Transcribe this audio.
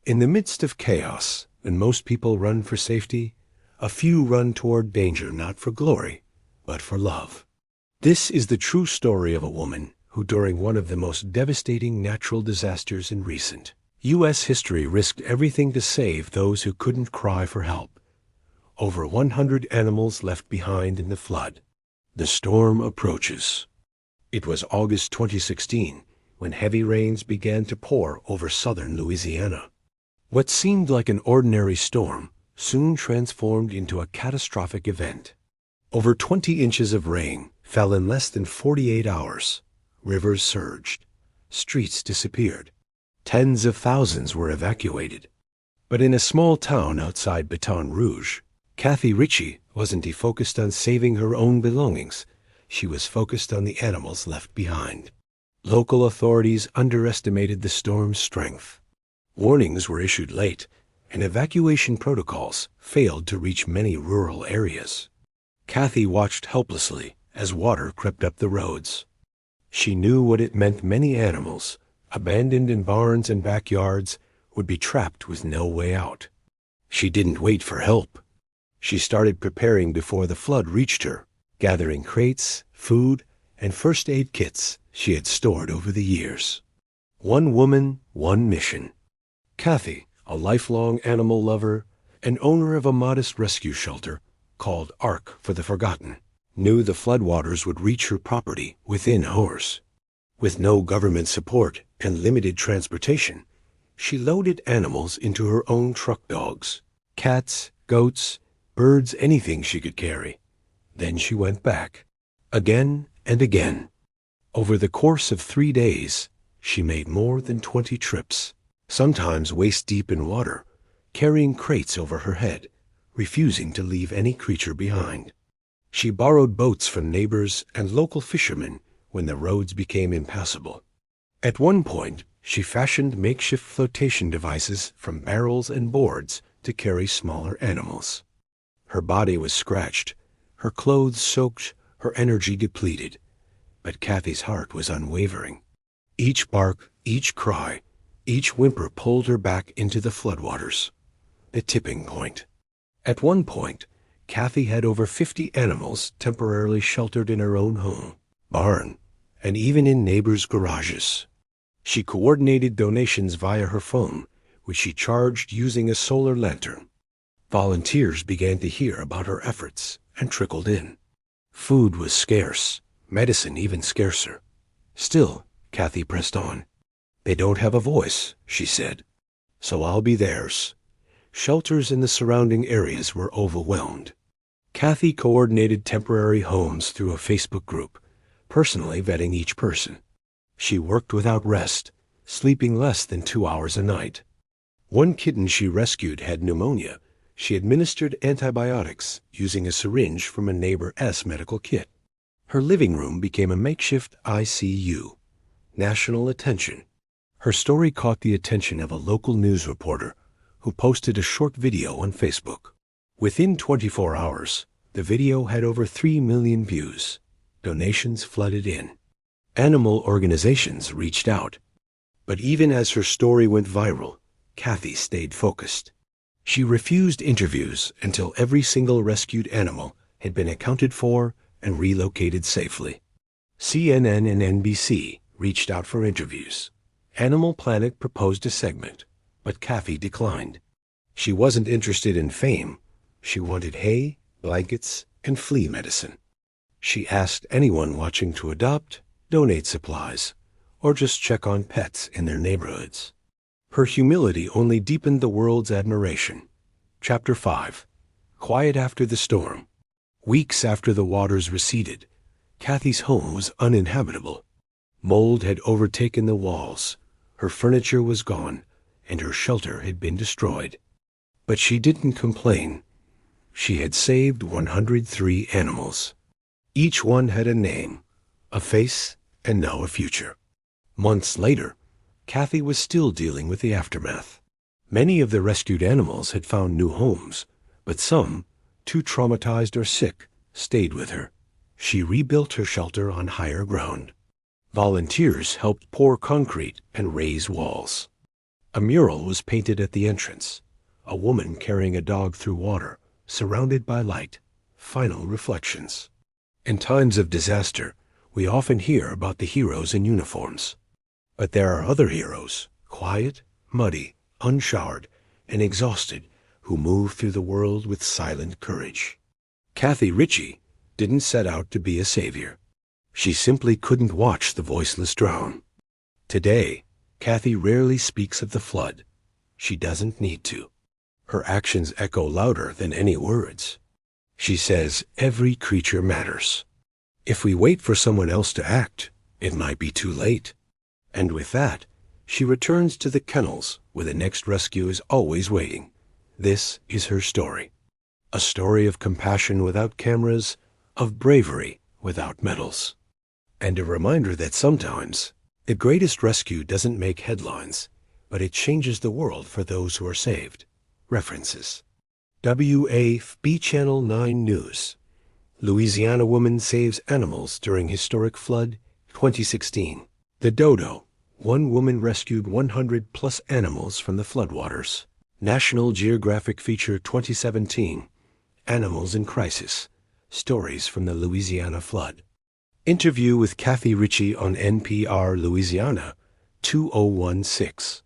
In the midst of chaos, when most people run for safety, a few run toward danger not for glory, but for love. This is the true story of a woman who, during one of the most devastating natural disasters in recent U.S. history, risked everything to save those who couldn't cry for help. Over 100 animals left behind in the flood. The storm approaches. It was August 2016 when heavy rains began to pour over southern Louisiana. What seemed like an ordinary storm soon transformed into a catastrophic event. Over 20 inches of rain fell in less than 48 hours. Rivers surged. Streets disappeared. Tens of thousands were evacuated. But in a small town outside Baton Rouge, Cathy Ritchie wasn't focused on saving her own belongings. She was focused on the animals left behind. Local authorities underestimated the storm's strength. Warnings were issued late, and evacuation protocols failed to reach many rural areas. Cathy watched helplessly as water crept up the roads. She knew what it meant. Many animals, abandoned in barns and backyards, would be trapped with no way out. She didn't wait for help. She started preparing before the flood reached her, gathering crates, food, and first aid kits she had stored over the years. One woman, one mission. Cathy, a lifelong animal lover and owner of a modest rescue shelter called Ark for the Forgotten, knew the floodwaters would reach her property within hours. With no government support and limited transportation, she loaded animals into her own truck dogs, cats, goats, birds, anything she could carry. Then she went back, again and again. Over the course of 3 days, she made more than 20 trips, sometimes waist-deep in water, carrying crates over her head, refusing to leave any creature behind. She borrowed boats from neighbors and local fishermen when the roads became impassable. At one point, she fashioned makeshift flotation devices from barrels and boards to carry smaller animals. Her body was scratched, her clothes soaked, her energy depleted. But Cathy's heart was unwavering. Each bark, each cry, each whimper pulled her back into the floodwaters. The tipping point. At one point, Cathy had over 50 animals temporarily sheltered in her own home, barn, and even in neighbors' garages. She coordinated donations via her phone, which she charged using a solar lantern. Volunteers began to hear about her efforts and trickled in. Food was scarce, medicine even scarcer. Still, Cathy pressed on. "They don't have a voice," she said, "so I'll be theirs." Shelters in the surrounding areas were overwhelmed. Cathy coordinated temporary homes through a Facebook group, personally vetting each person. She worked without rest, sleeping less than 2 hours a night. One kitten she rescued had pneumonia. She administered antibiotics using a syringe from a neighbor's medical kit. Her living room became a makeshift ICU. National attention. Her story caught the attention of a local news reporter who posted a short video on Facebook. Within 24 hours, the video had over 3 million views. Donations flooded in. Animal organizations reached out. But even as her story went viral, Cathy stayed focused. She refused interviews until every single rescued animal had been accounted for and relocated safely. CNN and NBC reached out for interviews. Animal Planet proposed a segment, but Cathy declined. She wasn't interested in fame. She wanted hay, blankets, and flea medicine. She asked anyone watching to adopt, donate supplies, or just check on pets in their neighborhoods. Her humility only deepened the world's admiration. Chapter 5. Quiet after the storm. Weeks after the waters receded, Cathy's home was uninhabitable. Mold had overtaken the walls, her furniture was gone, and her shelter had been destroyed. But she didn't complain. She had saved 103 animals. Each one had a name, a face, and now a future. Months later, Cathy was still dealing with the aftermath. Many of the rescued animals had found new homes, but some, too traumatized or sick, stayed with her. She rebuilt her shelter on higher ground. Volunteers helped pour concrete and raise walls. A mural was painted at the entrance. A woman carrying a dog through water, surrounded by light. Final reflections. In times of disaster, we often hear about the heroes in uniforms. But there are other heroes, quiet, muddy, unshowered, and exhausted, who move through the world with silent courage. Cathy Ritchie didn't set out to be a savior. She simply couldn't watch the voiceless drown. Today, Cathy rarely speaks of the flood. She doesn't need to. Her actions echo louder than any words. She says every creature matters. If we wait for someone else to act, it might be too late. And with that, she returns to the kennels where the next rescue is always waiting. This is her story. A story of compassion without cameras, of bravery without medals. And a reminder that sometimes the greatest rescue doesn't make headlines, but it changes the world for those who are saved. References. WAFB Channel 9 News. Louisiana woman saves animals during historic flood, 2016. The Dodo. One woman rescued 100+ animals from the floodwaters. National Geographic Feature 2017. Animals in Crisis. Stories from the Louisiana Flood. Interview with Cathy Ritchie on NPR Louisiana, 2016.